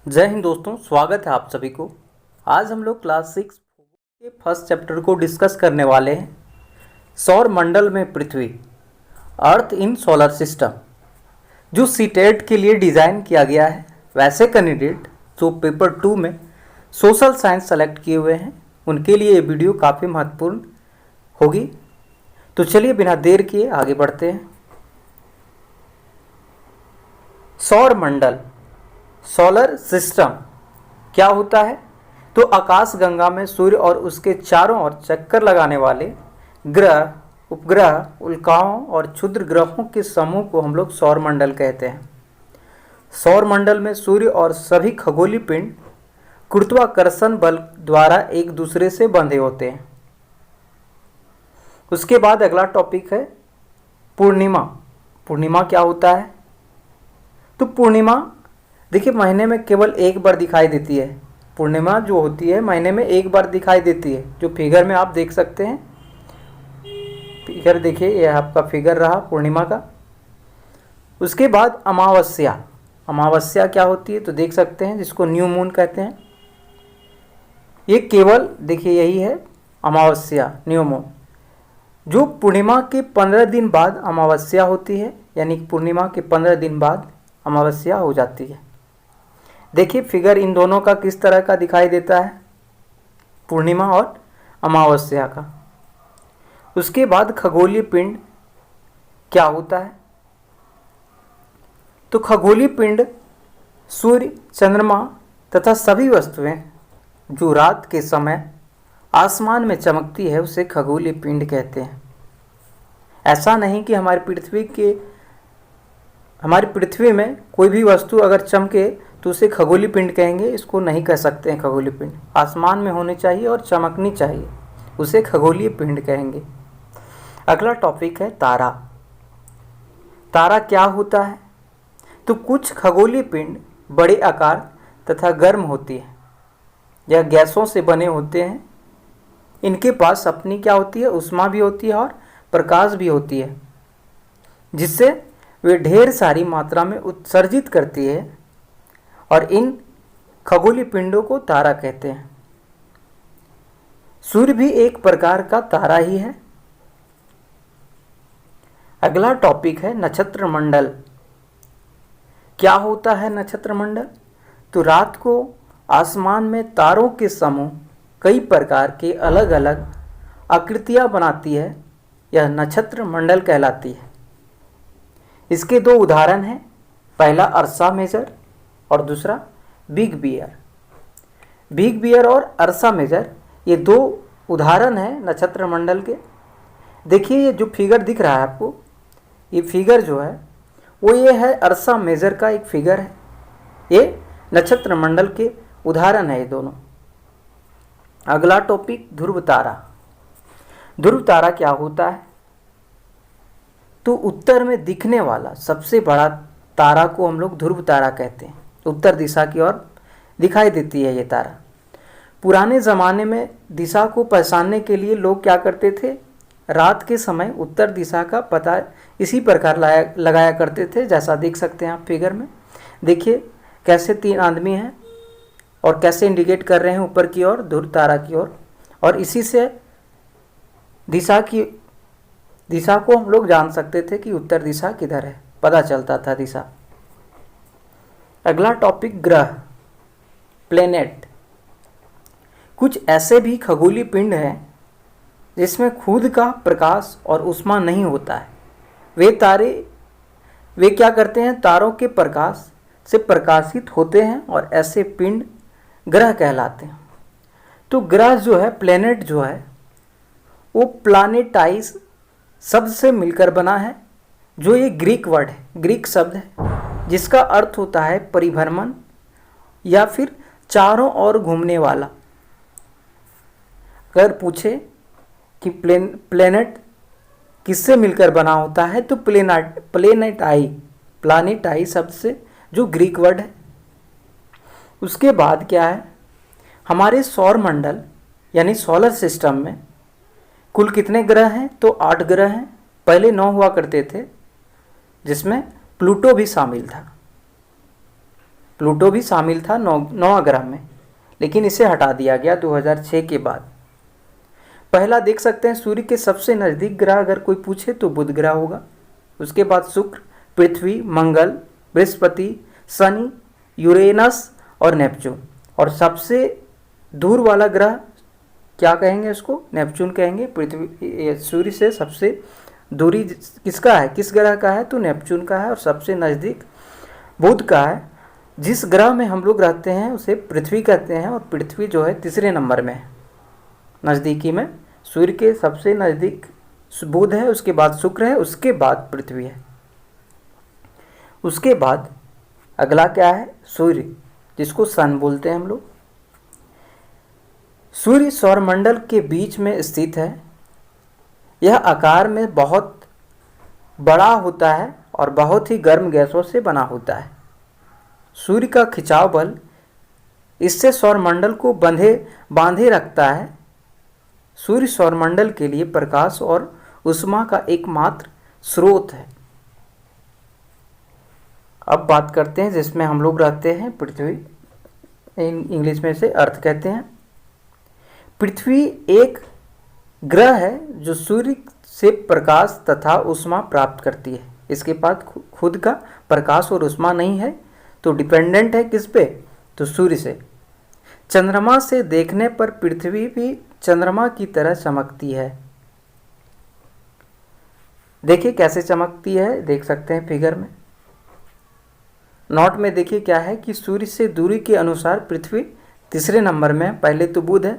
जय हिंद दोस्तों, स्वागत है आप सभी को। आज हम लोग क्लास 6 के फर्स्ट चैप्टर को डिस्कस करने वाले हैं। सौर मंडल में पृथ्वी, अर्थ इन सोलर सिस्टम, जो सीटेट के लिए डिज़ाइन किया गया है। वैसे कैंडिडेट जो पेपर 2 में सोशल साइंस सेलेक्ट किए हुए हैं, उनके लिए ये वीडियो काफ़ी महत्वपूर्ण होगी। तो चलिए बिना देर किए आगे बढ़ते हैं। सौर मंडल, सोलर सिस्टम क्या होता है? तो आकाश गंगा में सूर्य और उसके चारों ओर चक्कर लगाने वाले ग्रह, उपग्रह, उल्काओं और क्षुद्र ग्रहों के समूह को हम लोग सौर मंडल कहते हैं। सौर मंडल में सूर्य और सभी खगोलीय पिंड गुरुत्वाकर्षण बल द्वारा एक दूसरे से बंधे होते हैं। उसके बाद अगला टॉपिक है पूर्णिमा। पूर्णिमा क्या होता है? तो पूर्णिमा देखिए महीने में केवल एक बार दिखाई देती है। पूर्णिमा जो होती है महीने में एक बार दिखाई देती है, जो फिगर में आप देख सकते हैं। फिगर देखिए, यह आपका फिगर रहा पूर्णिमा का। उसके बाद अमावस्या। अमावस्या क्या होती है? तो देख सकते हैं, जिसको न्यू मून कहते हैं। ये केवल देखिए यही है अमावस्या, न्यू मून, जो पूर्णिमा के 15 दिन बाद अमावस्या होती है। यानी पूर्णिमा के 15 दिन बाद अमावस्या हो जाती है। देखिए फिगर इन दोनों का किस तरह का दिखाई देता है, पूर्णिमा और अमावस्या का। उसके बाद खगोलीय पिंड क्या होता है? तो खगोलीय पिंड सूर्य, चंद्रमा तथा सभी वस्तुएं जो रात के समय आसमान में चमकती है, उसे खगोलीय पिंड कहते हैं। ऐसा नहीं कि हमारी पृथ्वी में कोई भी वस्तु अगर चमके तो उसे खगोलीय पिंड कहेंगे। इसको नहीं कह सकते हैं खगोलीय पिंड। आसमान में होनी चाहिए और चमकनी चाहिए, उसे खगोलीय पिंड कहेंगे। अगला टॉपिक है तारा। तारा क्या होता है? तो कुछ खगोलीय पिंड बड़े आकार तथा गर्म होती है, यह गैसों से बने होते हैं। इनके पास अपनी क्या होती है, ऊष्मा भी होती है और प्रकाश भी होती है, जिससे वे ढेर सारी मात्रा में उत्सर्जित करती है, और इन खगोलीय पिंडों को तारा कहते हैं। सूर्य भी एक प्रकार का तारा ही है। अगला टॉपिक है नक्षत्र मंडल। क्या होता है नक्षत्र मंडल? तो रात को आसमान में तारों के समूह कई प्रकार के अलग अलग आकृतियां बनाती है, यह नक्षत्र मंडल कहलाती है। इसके दो उदाहरण हैं, पहला अर्सा मेजर और दूसरा बिग बियर। बिग बियर और अर्सा मेजर, ये दो उदाहरण हैं नक्षत्र मंडल के। देखिए ये जो फिगर दिख रहा है आपको, ये फिगर जो है वो ये है अर्सा मेजर का एक फिगर है। ये नक्षत्र मंडल के उदाहरण है ये दोनों। अगला टॉपिक ध्रुव तारा। ध्रुव तारा क्या होता है? तो उत्तर में दिखने वाला सबसे बड़ा तारा को हम लोग ध्रुव तारा कहते हैं। उत्तर दिशा की ओर दिखाई देती है ये तारा। पुराने ज़माने में दिशा को पहचानने के लिए लोग क्या करते थे, रात के समय उत्तर दिशा का पता इसी प्रकार लगाया करते थे, जैसा देख सकते हैं आप फिगर में। देखिए कैसे 3 आदमी हैं और कैसे इंडिकेट कर रहे हैं ऊपर की ओर, ध्रुव तारा की ओर, और इसी से दिशा को हम लोग जान सकते थे कि उत्तर दिशा किधर है, पता चलता था दिशा। अगला टॉपिक ग्रह, प्लेनेट। कुछ ऐसे भी खगोलीय पिंड हैं जिसमें खुद का प्रकाश और ऊष्मा नहीं होता है। वे क्या करते हैं, तारों के प्रकाश से प्रकाशित होते हैं, और ऐसे पिंड ग्रह कहलाते हैं। तो ग्रह जो है, प्लेनेट जो है, वो प्लानेटाइज शब्द से मिलकर बना है, जो ये ग्रीक वर्ड है, ग्रीक शब्द है, जिसका अर्थ होता है परिभ्रमण या फिर चारों ओर घूमने वाला। अगर पूछे कि प्लेनेट किससे मिलकर बना होता है, तो प्लानेटाई शब्द से, जो ग्रीक वर्ड है। उसके बाद क्या है, हमारे सौर मंडल यानी सोलर सिस्टम में कुल कितने ग्रह हैं? तो 8 ग्रह हैं। पहले 9 हुआ करते थे, जिसमें प्लूटो भी शामिल था। प्लूटो भी शामिल था 9 ग्रह में, लेकिन इसे हटा दिया गया 2006 के बाद। पहला देख सकते हैं, सूर्य के सबसे नज़दीक ग्रह अगर कोई पूछे तो बुध ग्रह होगा। उसके बाद शुक्र, पृथ्वी, मंगल, बृहस्पति, शनि, यूरेनस और नेपच्यून। और सबसे दूर वाला ग्रह क्या कहेंगे, उसको नेपच्यून कहेंगे। पृथ्वी सूर्य से सबसे दूरी किसका है, किस ग्रह का है, तो नेपच्यून का है। और सबसे नज़दीक बुध का है। जिस ग्रह में हम लोग रहते हैं उसे पृथ्वी कहते हैं, और पृथ्वी जो है तीसरे नंबर में है नज़दीकी में। सूर्य के सबसे नज़दीक बुध है, उसके बाद शुक्र है, उसके बाद पृथ्वी है। उसके बाद अगला क्या है, सूर्य, जिसको सन बोलते हैं हम लोग। सूर्य सौरमंडल के बीच में स्थित है। यह आकार में बहुत बड़ा होता है और बहुत ही गर्म गैसों से बना होता है। सूर्य का खिंचाव बल इससे सौरमंडल को बांधे रखता है। सूर्य सौरमंडल के लिए प्रकाश और ऊष्मा का एकमात्र स्रोत है। अब बात करते हैं जिसमें हम लोग रहते हैं, पृथ्वी, इंग्लिश में से अर्थ कहते हैं। पृथ्वी एक ग्रह है जो सूर्य से प्रकाश तथा ऊष्मा प्राप्त करती है। इसके पास खुद का प्रकाश और ऊष्मा नहीं है, तो डिपेंडेंट है किस पे, तो सूर्य से। चंद्रमा से देखने पर पृथ्वी भी चंद्रमा की तरह चमकती है। देखिए कैसे चमकती है, देख सकते हैं फिगर में। नोट में देखिए क्या है कि सूर्य से दूरी के अनुसार पृथ्वी तीसरे नंबर में है, पहले तो बुध है,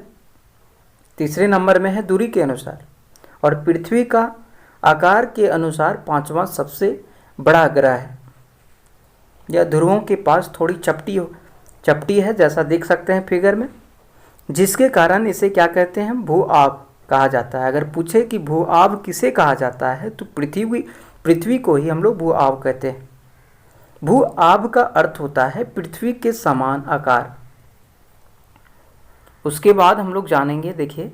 तीसरे नंबर में है दूरी के अनुसार। और पृथ्वी का आकार के अनुसार 5वां सबसे बड़ा ग्रह है। यह ध्रुवों के पास थोड़ी चपटी है, जैसा देख सकते हैं फिगर में, जिसके कारण इसे क्या कहते हैं, भू आब कहा जाता है। अगर पूछे कि भू आब किसे कहा जाता है, तो पृथ्वी को ही हम लोग भू आब कहते हैं। भू आब का अर्थ होता है पृथ्वी के समान आकार। उसके बाद हम लोग जानेंगे, देखिए,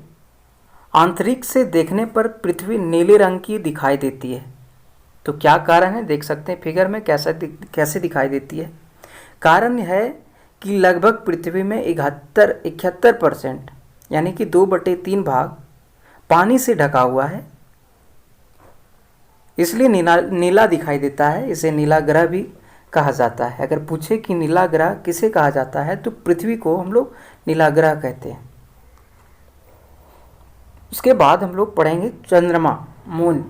आंतरिक से देखने पर पृथ्वी नीले रंग की दिखाई देती है। तो क्या कारण है, देख सकते हैं फिगर में कैसे दिखाई देती है। कारण यह है कि लगभग पृथ्वी में 71% यानी कि 2/3 भाग पानी से ढका हुआ है, इसलिए नीला दिखाई देता है। इसे नीला ग्रह भी कहा जाता है। अगर पूछे कि नीला ग्रह किसे कहा जाता है, तो पृथ्वी को हम लोग नीला ग्रह कहते हैं। उसके बाद हम लोग पढ़ेंगे चंद्रमा, मून।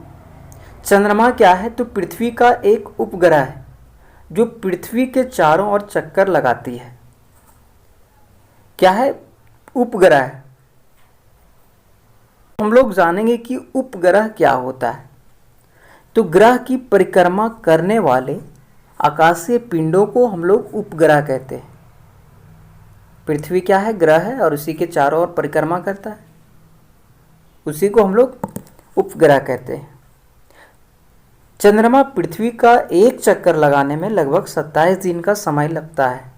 चंद्रमा क्या है, तो पृथ्वी का एक उपग्रह है जो पृथ्वी के चारों ओर चक्कर लगाती है। क्या है, उपग्रह है। हम लोग जानेंगे कि उपग्रह क्या होता है। तो ग्रह की परिक्रमा करने वाले आकाशीय पिंडों को हम लोग उपग्रह कहते हैं। पृथ्वी क्या है, ग्रह है, और उसी के चारों ओर परिक्रमा करता है, उसी को हम लोग उपग्रह कहते हैं। चंद्रमा पृथ्वी का एक चक्कर लगाने में लगभग 27 दिन का समय लगता है,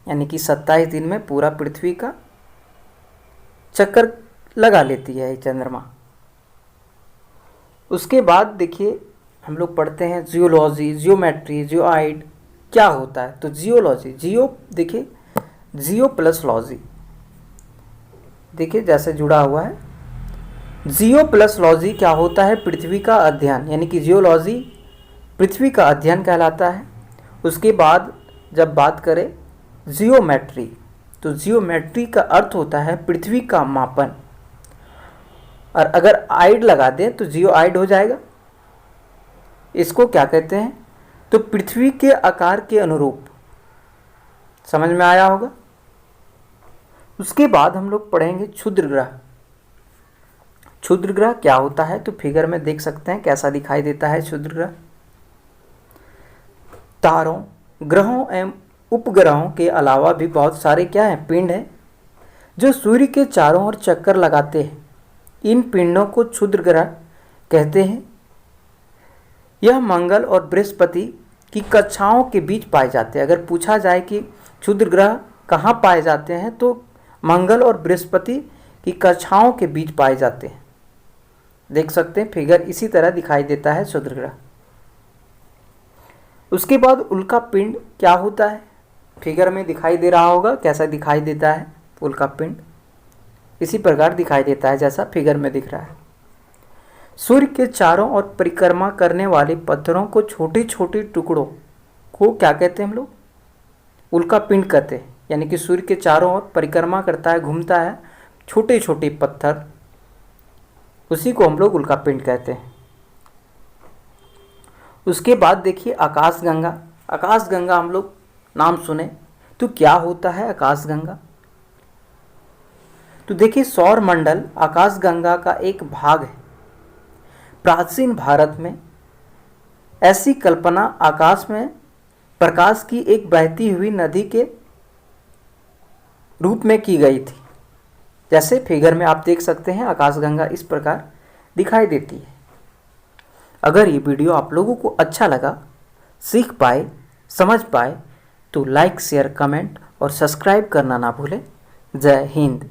यानी कि 27 दिन में पूरा पृथ्वी का चक्कर लगा लेती है चंद्रमा। उसके बाद देखिए हम लोग पढ़ते हैं जियोलॉजी, जियोमेट्री, जियोआइड क्या होता है। तो जियोलॉजी, देखिए जियो प्लस लॉजी, देखिए जैसे जुड़ा हुआ है। जियो प्लस लॉजी क्या होता है, पृथ्वी का अध्ययन, यानी कि जियोलॉजी पृथ्वी का अध्ययन कहलाता है। उसके बाद जब बात करें जियोमेट्री, तो जियोमेट्री का अर्थ होता है पृथ्वी का मापन, और अगर आइड लगा दें तो जियो आइड हो जाएगा। इसको क्या कहते हैं, तो पृथ्वी के आकार के अनुरूप। समझ में आया होगा। उसके बाद हम लोग पढ़ेंगे क्षुद्र ग्रह। क्षुद्र ग्रह क्या होता है, तो फिगर में देख सकते हैं कैसा दिखाई देता है क्षुद्र ग्रह। तारों, ग्रहों एवं उपग्रहों के अलावा भी बहुत सारे क्या हैं, पिंड हैं जो सूर्य के चारों ओर चक्कर लगाते हैं। इन पिंडों को क्षुद्र ग्रह कहते हैं। यह मंगल और बृहस्पति की कक्षाओं के बीच पाए जाते हैं। अगर पूछा जाए कि क्षुद्र ग्रह कहाँ पाए जाते हैं, तो मंगल और बृहस्पति की कक्षाओं के बीच पाए जाते हैं। देख सकते हैं फिगर इसी तरह दिखाई देता है क्षुद्र ग्रह। उसके बाद उल्का पिंड क्या होता है, फिगर में दिखाई दे रहा होगा कैसा दिखाई देता है उल्का पिंड, इसी प्रकार दिखाई देता है जैसा फिगर में दिख रहा है। सूर्य के चारों ओर परिक्रमा करने वाले पत्थरों को छोटे छोटे टुकड़ों को क्या कहते हैं हम लोग? उल्का पिंड कहते हैं। यानी कि सूर्य के चारों ओर परिक्रमा करता है, घूमता है, छोटे छोटे पत्थर, उसी को हम लोग उल्का पिंड कहते हैं। उसके बाद देखिए आकाशगंगा। आकाशगंगा हम लोग नाम सुने, तो क्या होता है आकाशगंगा? तो देखिए सौर मंडल आकाशगंगा का एक भाग है। प्राचीन भारत में ऐसी कल्पना आकाश में प्रकाश की एक बहती हुई नदी के रूप में की गई थी। जैसे फिगर में आप देख सकते हैं आकाशगंगा इस प्रकार दिखाई देती है। अगर ये वीडियो आप लोगों को अच्छा लगा, सीख पाए, समझ पाए, तो लाइक, शेयर, कमेंट और सब्सक्राइब करना ना भूलें। जय हिंद।